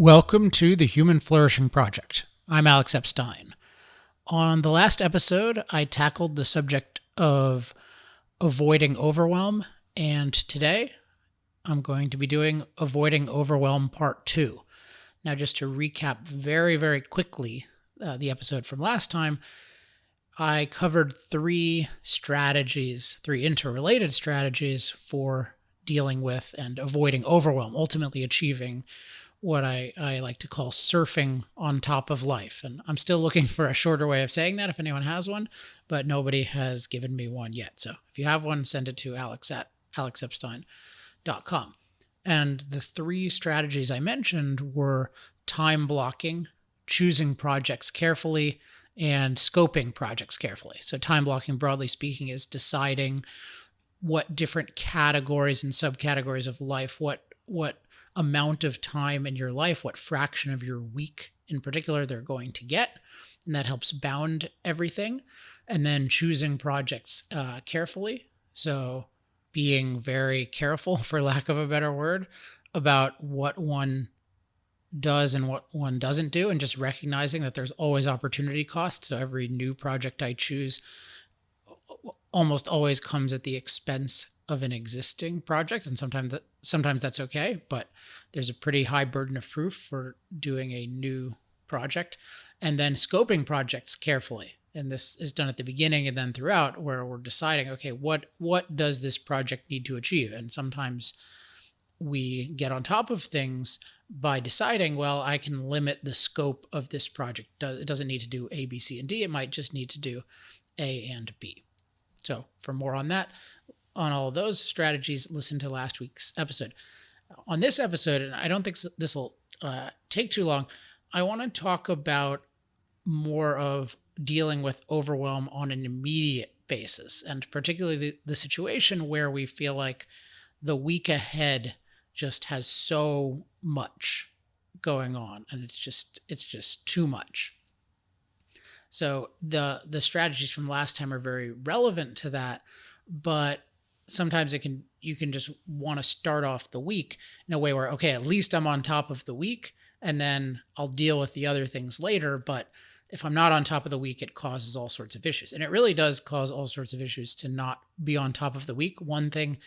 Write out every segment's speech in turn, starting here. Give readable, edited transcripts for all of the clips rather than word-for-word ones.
Welcome to the Human Flourishing Project. I'm Alex Epstein. On the last episode, I tackled the subject of avoiding overwhelm, and today I'm going to be doing Avoiding Overwhelm Part 2. Now, just to recap very, very quickly the episode from last time, I covered three interrelated strategies for dealing with and avoiding overwhelm, ultimately achieving what I like to call surfing on top of life. And I'm still looking for a shorter way of saying that if anyone has one, but nobody has given me one yet. So if you have one, send it to alex@alexepstein.com. And the three strategies I mentioned were time blocking, choosing projects carefully, and scoping projects carefully. So time blocking, broadly speaking, is deciding what different categories and subcategories of life, what amount of time in your life, what fraction of your week in particular they're going to get. And that helps bound everything. And then choosing projects carefully. So being very careful, for lack of a better word, about what one does and what one doesn't do, and just recognizing that there's always opportunity cost. So every new project I choose almost always comes at the expense of an existing project, and sometimes that's okay, but there's a pretty high burden of proof for doing a new project. And then scoping projects carefully, and this is done at the beginning and then throughout, where we're deciding, okay, what does this project need to achieve? And sometimes we get on top of things by deciding, well, I can limit the scope of this project. It doesn't need to do A, B, C, and D. It might just need to do A and B. So for more on all of those strategies, listen to last week's episode. On this episode, and I don't think this will take too long, I want to talk about more of dealing with overwhelm on an immediate basis, and particularly the situation where we feel like the week ahead just has so much going on, and it's just too much. So the strategies from last time are very relevant to that, but sometimes you can just want to start off the week in a way where, okay, at least I'm on top of the week, and then I'll deal with the other things later. But if I'm not on top of the week, it causes all sorts of issues. And it really does cause all sorts of issues to not be on top of the week. One thing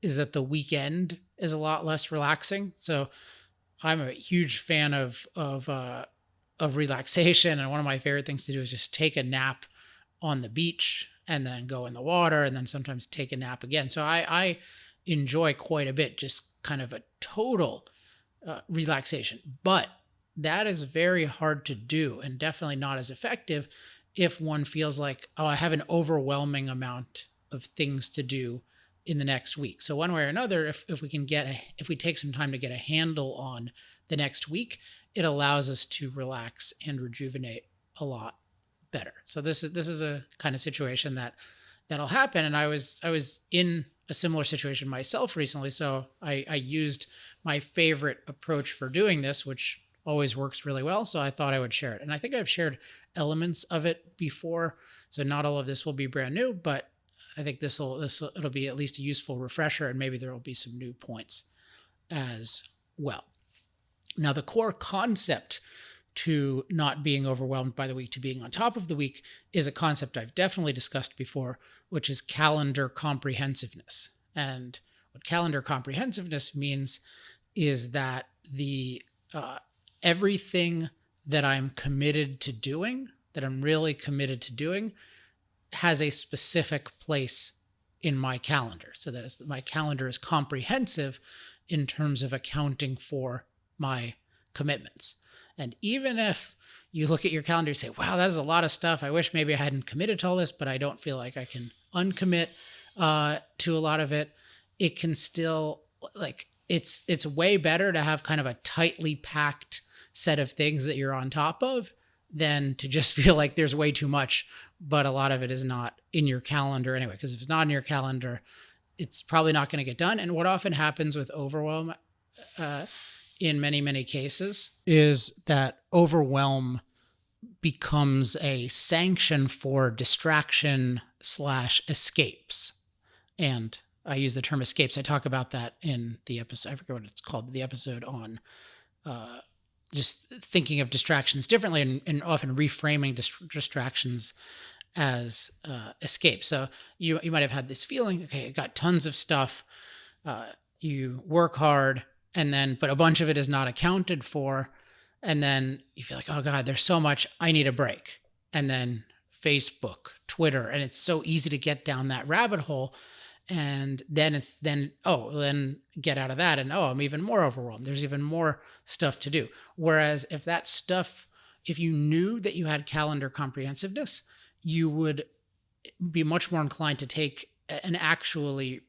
is that the weekend is a lot less relaxing. So I'm a huge fan of relaxation. And one of my favorite things to do is just take a nap on the beach and then go in the water and then sometimes take a nap again. So I enjoy quite a bit, just kind of a total relaxation. But that is very hard to do, and definitely not as effective if one feels like, oh, I have an overwhelming amount of things to do in the next week. So one way or another, if we take some time to get a handle on the next week, it allows us to relax and rejuvenate a lot better. So this is a kind of situation that'll happen. And I was in a similar situation myself recently. So I used my favorite approach for doing this, which always works really well. So I thought I would share it. And I think I've shared elements of it before. So not all of this will be brand new, but I think it'll be at least a useful refresher, and maybe there will be some new points as well. Now, the core concept to not being overwhelmed by the week, to being on top of the week, is a concept I've definitely discussed before, which is calendar comprehensiveness. And what calendar comprehensiveness means is that the everything that I'm committed to doing, that I'm really committed to doing, has a specific place in my calendar. So that my calendar is comprehensive in terms of accounting for my commitments. And even if you look at your calendar and say, wow, that is a lot of stuff. I wish maybe I hadn't committed to all this, but I don't feel like I can uncommit to a lot of it. It can still, it's way better to have kind of a tightly packed set of things that you're on top of than to just feel like there's way too much, but a lot of it is not in your calendar anyway. Because if it's not in your calendar, it's probably not going to get done. And what often happens with overwhelm in many, many cases is that overwhelm becomes a sanction for distraction/escapes. And I use the term escapes. I talk about that in the episode. I forget what it's called. The episode on just thinking of distractions differently and often reframing distractions as escape. So you might have had this feeling, okay, I got tons of stuff. Uh, you work hard, and then but a bunch of it is not accounted for, and then you feel like, oh God, there's so much, I need a break. And then Facebook, Twitter, and it's so easy to get down that rabbit hole. And then get out of that, and I'm even more overwhelmed. There's even more stuff to do. Whereas if you knew that you had calendar comprehensiveness, you would be much more inclined to take an actually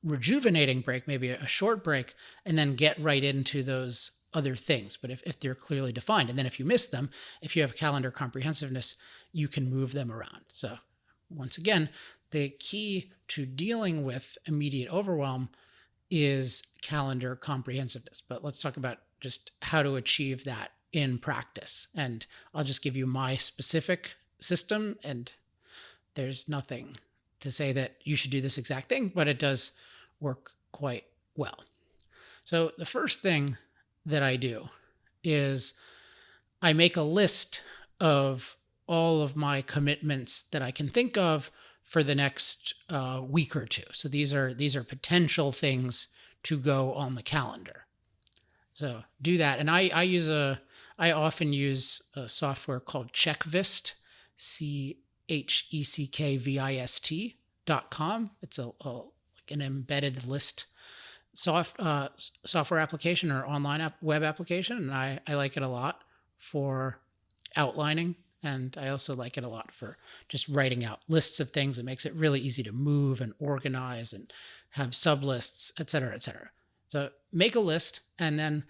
rejuvenating break, maybe a short break, and then get right into those other things. But if they're clearly defined, and then if you miss them, if you have calendar comprehensiveness, you can move them around. So once again, the key to dealing with immediate overwhelm is calendar comprehensiveness. But let's talk about just how to achieve that in practice. And I'll just give you my specific system, and there's nothing to say that you should do this exact thing, but it does work quite well. So the first thing that I do is I make a list of all of my commitments that I can think of for the next week or two. So these are potential things to go on the calendar. So do that, and I often use a software called Checkvist, CHECKVIST.com. It's like an embedded list software application or online web application, and I like it a lot for outlining, and I also like it a lot for just writing out lists of things. It makes it really easy to move and organize and have sub lists, et cetera, et cetera. So make a list, and then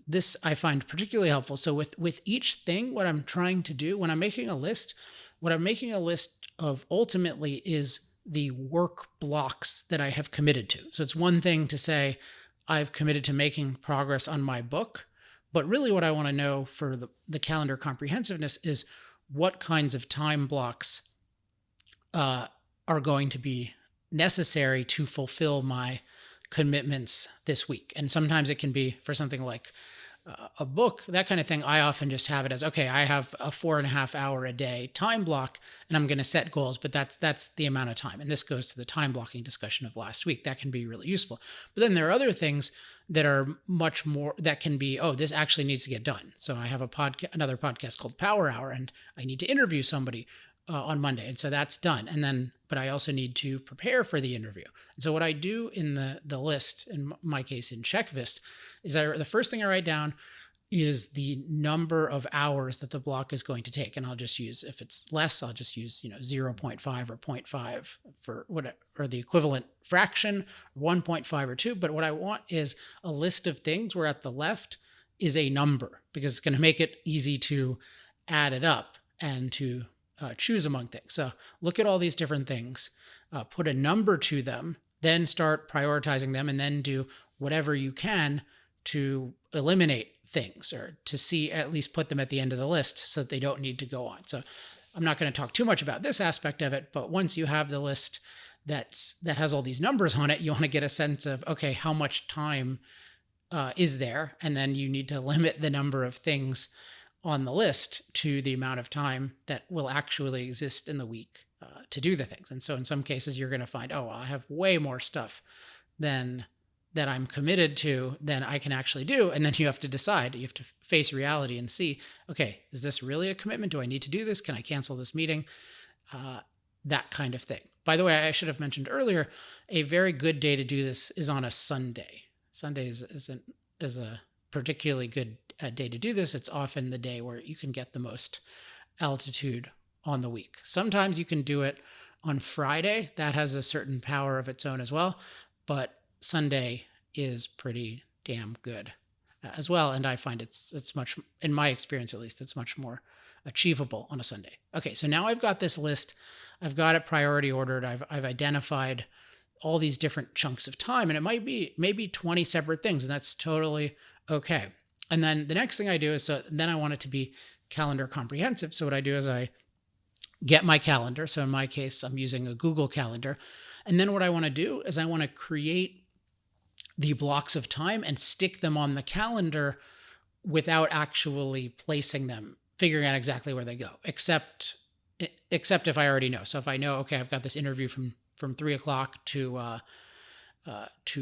this I find particularly helpful. So with each thing, what I'm trying to do when I'm making a list, what I'm making a list of ultimately is the work blocks that I have committed to. So it's one thing to say, I've committed to making progress on my book, but really what I want to know for the calendar comprehensiveness is what kinds of time blocks are going to be necessary to fulfill my commitments this week. And sometimes it can be for something like a book, that kind of thing. I often just have it as, okay, I have a 4.5 hour a day time block, and I'm going to set goals, but that's the amount of time. And this goes to the time blocking discussion of last week. That can be really useful. But then there are other things that are much more, that can be, this actually needs to get done. So I have another podcast called Power Hour, and I need to interview somebody on Monday. And so that's done. And then, but I also need to prepare for the interview. And so what I do in the list, in my case in Checkvist, is the first thing I write down is the number of hours that the block is going to take. And I'll just use, if it's less, I'll just use, 0.5 or 0.5 for whatever, or the equivalent fraction, 1.5 or 2. But what I want is a list of things where at the left is a number, because it's going to make it easy to add it up and to choose among things. So look at all these different things, put a number to them, then start prioritizing them, and then do whatever you can to eliminate things, or to see, at least put them at the end of the list so that they don't need to go on. So I'm not going to talk too much about this aspect of it, but once you have the list that has all these numbers on it, you want to get a sense of, okay, how much time is there? And then you need to limit the number of things on the list to the amount of time that will actually exist in the week to do the things. And so in some cases, you're going to find, I have way more stuff than that I'm committed to than I can actually do. And then you have to decide, you have to face reality and see, okay, is this really a commitment? Do I need to do this? Can I cancel this meeting? That kind of thing. By the way, I should have mentioned earlier, a very good day to do this is on a Sunday. Sunday is a particularly good day to do this. It's often the day where you can get the most altitude on the week. Sometimes you can do it on Friday. That has a certain power of its own as well, but Sunday is pretty damn good as well. And I find it's much, in my experience at least, it's much more achievable on a Sunday. Okay, so now I've got this list. I've got it priority ordered. I've identified all these different chunks of time, and it might be maybe 20 separate things, and that's totally okay. And then the next thing I do is, then I want it to be calendar comprehensive. So what I do is I get my calendar. So in my case, I'm using a Google Calendar. And then what I want to do is I want to create the blocks of time and stick them on the calendar without actually placing them, figuring out exactly where they go, except if I already know. So if I know, okay, I've got this interview from 3 o'clock to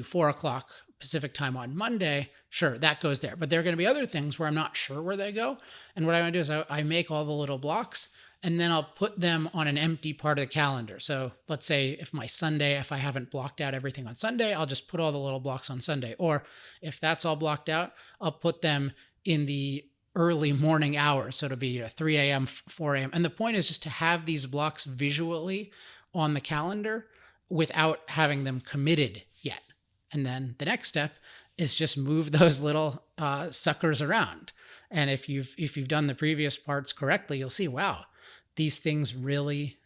4 o'clock Pacific time on Monday, sure, that goes there. But there are going to be other things where I'm not sure where they go. And what I want to do is I make all the little blocks, and then I'll put them on an empty part of the calendar. So let's say if I haven't blocked out everything on Sunday, I'll just put all the little blocks on Sunday. Or if that's all blocked out, I'll put them in the early morning hours. So it'll be 3 a.m., 4 a.m. And the point is just to have these blocks visually on the calendar without having them committed yet. And then the next step is just move those little suckers around. And if you've done the previous parts correctly, you'll see, wow, these things really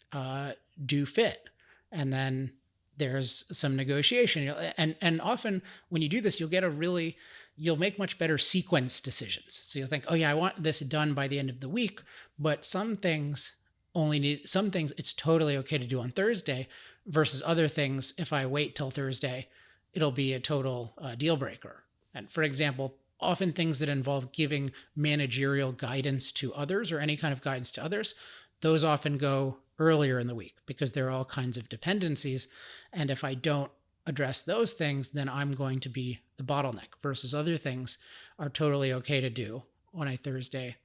do fit. And then there's some negotiation. And often when you do this, you'll make much better sequence decisions. So you'll think, oh yeah, I want this done by the end of the week, but some things it's totally okay to do on Thursday versus other things. If I wait till Thursday, it'll be a total deal breaker. And for example, often things that involve giving managerial guidance to others or any kind of guidance to others, those often go earlier in the week because there are all kinds of dependencies. And if I don't address those things, then I'm going to be the bottleneck versus other things are totally okay to do on a Thursday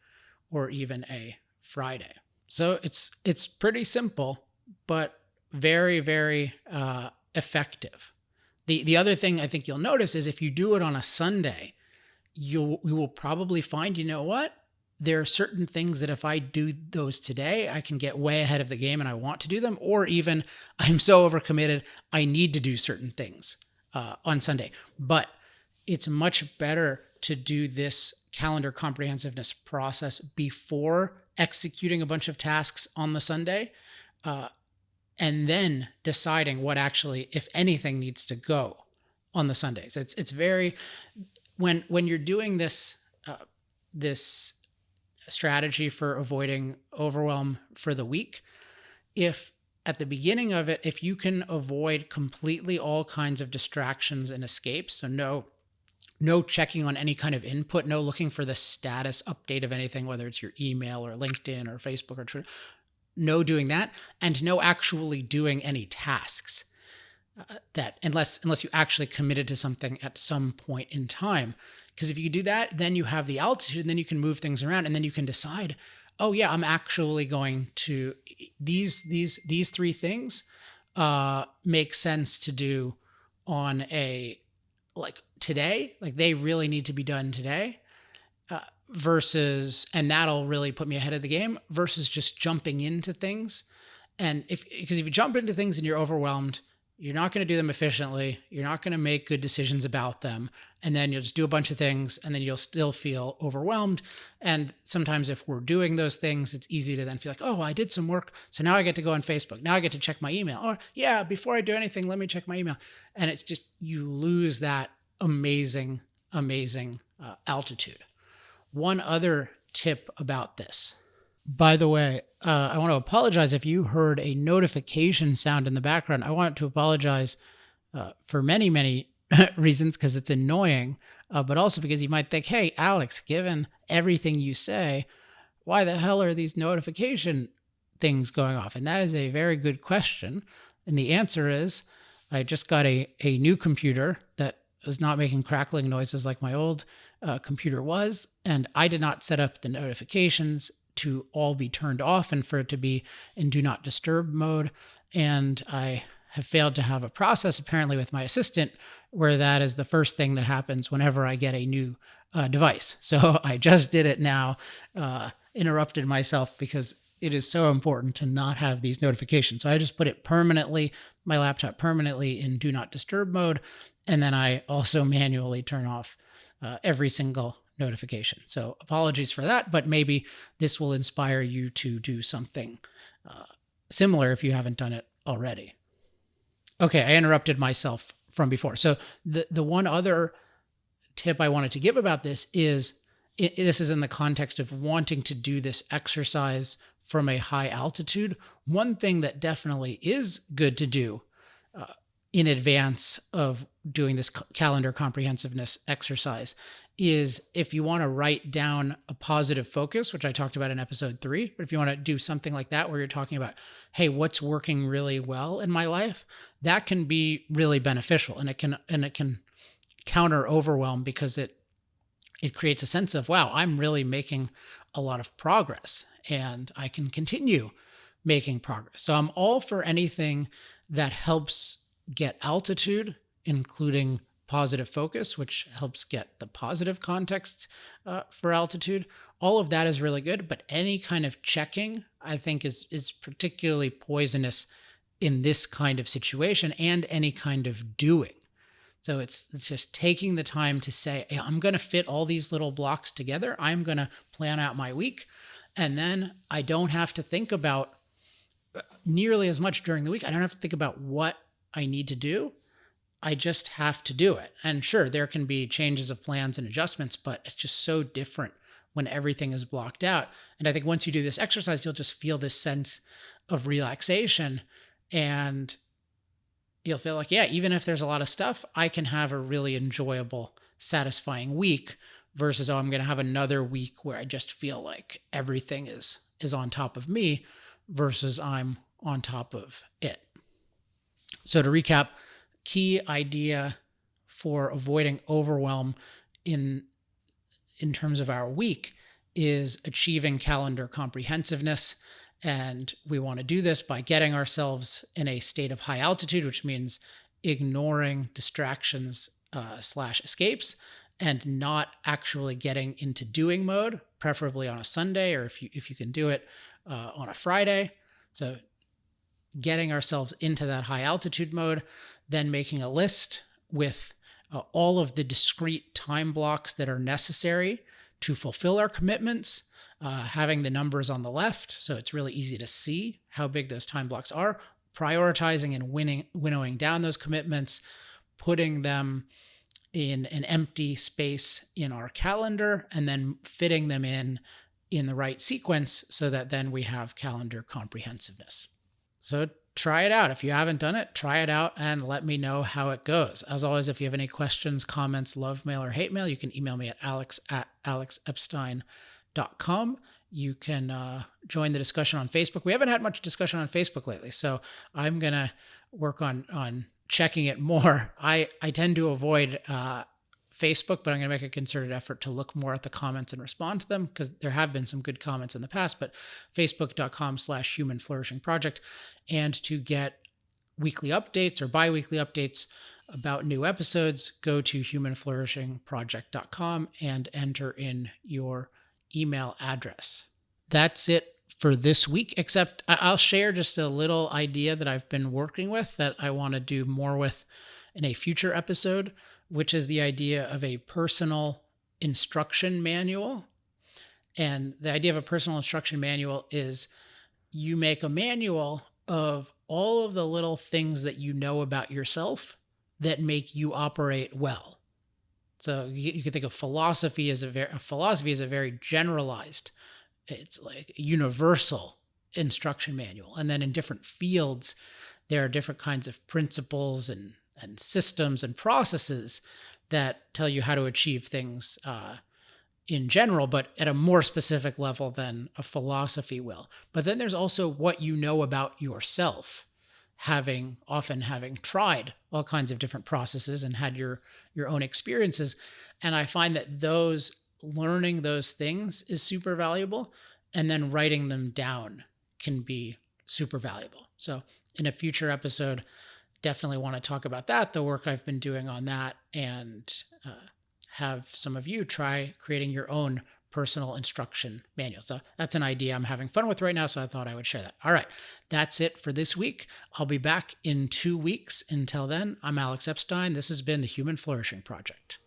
or even a Friday. So it's pretty simple, but very, very effective. The other thing I think you'll notice is if you do it on a Sunday, you will probably find, you know what? There are certain things that if I do those today, I can get way ahead of the game and I want to do them, or even I'm so overcommitted, I need to do certain things on Sunday. But it's much better to do this calendar comprehensiveness process before executing a bunch of tasks on the Sunday, and then deciding what actually, if anything, needs to go on the Sundays. It's very, when you're doing this strategy for avoiding overwhelm for the week, if at the beginning of it, if you can avoid completely all kinds of distractions and escapes, so no checking on any kind of input, no looking for the status update of anything, whether it's your email or LinkedIn or Facebook or Twitter, no doing that, and no actually doing any tasks that unless you actually committed to something at some point in time. Because if you do that, then you have the altitude, and then you can move things around, and then you can decide, oh yeah, I'm actually going to these three things make sense to do on a today, they really need to be done today, and that'll really put me ahead of the game versus just jumping into things. And because if you jump into things and you're overwhelmed, you're not going to do them efficiently. You're not going to make good decisions about them. And then you'll just do a bunch of things and then you'll still feel overwhelmed. And sometimes if we're doing those things, it's easy to then feel like, oh, I did some work. So now I get to go on Facebook. Now I get to check my email. Or yeah, before I do anything, let me check my email. And it's just, you lose that amazing altitude. One other tip about this. By the way, I want to apologize if you heard a notification sound in the background. I want to apologize for many reasons, because it's annoying, but also because you might think, hey, Alex, given everything you say, why the hell are these notification things going off? And that is a very good question. And the answer is, I just got a new computer that is not making crackling noises like my old computer was, and I did not set up the notifications to all be turned off and for it to be in do not disturb mode. And I have failed to have a process apparently with my assistant where that is the first thing that happens whenever I get a new device. So I just did it now, interrupted myself because it is so important to not have these notifications. So I just put it permanently, my laptop permanently in do not disturb mode. And then I also manually turn off every single notification. So apologies for that, but maybe this will inspire you to do something similar if you haven't done it already. Okay, I interrupted myself from before. So the one other tip I wanted to give about this is, this is in the context of wanting to do this exercise from a high altitude. One thing that definitely is good to do in advance of doing this calendar comprehensiveness exercise is if you want to write down a positive focus, which I talked about in episode 3, but if you want to do something like that where you're talking about, hey, what's working really well in my life, that can be really beneficial, and it can counter overwhelm because it creates a sense of, wow, I'm really making a lot of progress and I can continue making progress. So I'm all for anything that helps get altitude, including positive focus, which helps get the positive context for altitude. All of that is really good, but any kind of checking, I think, is particularly poisonous in this kind of situation, and any kind of doing. So it's just taking the time to say, hey, I'm going to fit all these little blocks together. I'm going to plan out my week. And then I don't have to think about nearly as much during the week. I don't have to think about what I need to do. I just have to do it. And sure, there can be changes of plans and adjustments, but it's just so different when everything is blocked out. And I think once you do this exercise, you'll just feel this sense of relaxation, and you'll feel like, yeah, even if there's a lot of stuff, I can have a really enjoyable, satisfying week versus, oh, I'm going to have another week where I just feel like everything is on top of me versus I'm on top of it. So to recap, key idea for avoiding overwhelm in terms of our week is achieving calendar comprehensiveness. And we want to do this by getting ourselves in a state of high altitude, which means ignoring distractions / escapes, and not actually getting into doing mode, preferably on a Sunday, or if you can do it on a Friday. So getting ourselves into that high altitude mode, then making a list with all of the discrete time blocks that are necessary to fulfill our commitments, having the numbers on the left so it's really easy to see how big those time blocks are, prioritizing and winnowing down those commitments, putting them in an empty space in our calendar, and then fitting them in the right sequence so that then we have calendar comprehensiveness. So try it out. If you haven't done it, try it out and let me know how it goes. As always, if you have any questions, comments, love mail, or hate mail, you can email me at alex@alexepstein.com. You can join the discussion on Facebook. We haven't had much discussion on Facebook lately, so I'm going to work on checking it more. I tend to avoid Facebook, but I'm going to make a concerted effort to look more at the comments and respond to them, because there have been some good comments in the past. But facebook.com/Human Flourishing Project. And to get weekly updates or bi-weekly updates about new episodes, go to humanflourishingproject.com and enter in your email address. That's it for this week, except I'll share just a little idea that I've been working with that I want to do more with in a future episode, which is the idea of a personal instruction manual. And the idea of a personal instruction manual is you make a manual of all of the little things that you know about yourself that make you operate well. So you can think of philosophy as a very generalized, it's like a universal instruction manual. And then in different fields, there are different kinds of principles and systems and processes that tell you how to achieve things in general, but at a more specific level than a philosophy will. But then there's also what you know about yourself, often having tried all kinds of different processes and had your own experiences. And I find that learning those things is super valuable, and then writing them down can be super valuable. So in a future episode, definitely want to talk about that, the work I've been doing on that, and have some of you try creating your own personal instruction manual. So that's an idea I'm having fun with right now, so I thought I would share that. All right, that's it for this week. I'll be back in 2 weeks. Until then, I'm Alex Epstein. This has been the Human Flourishing Project.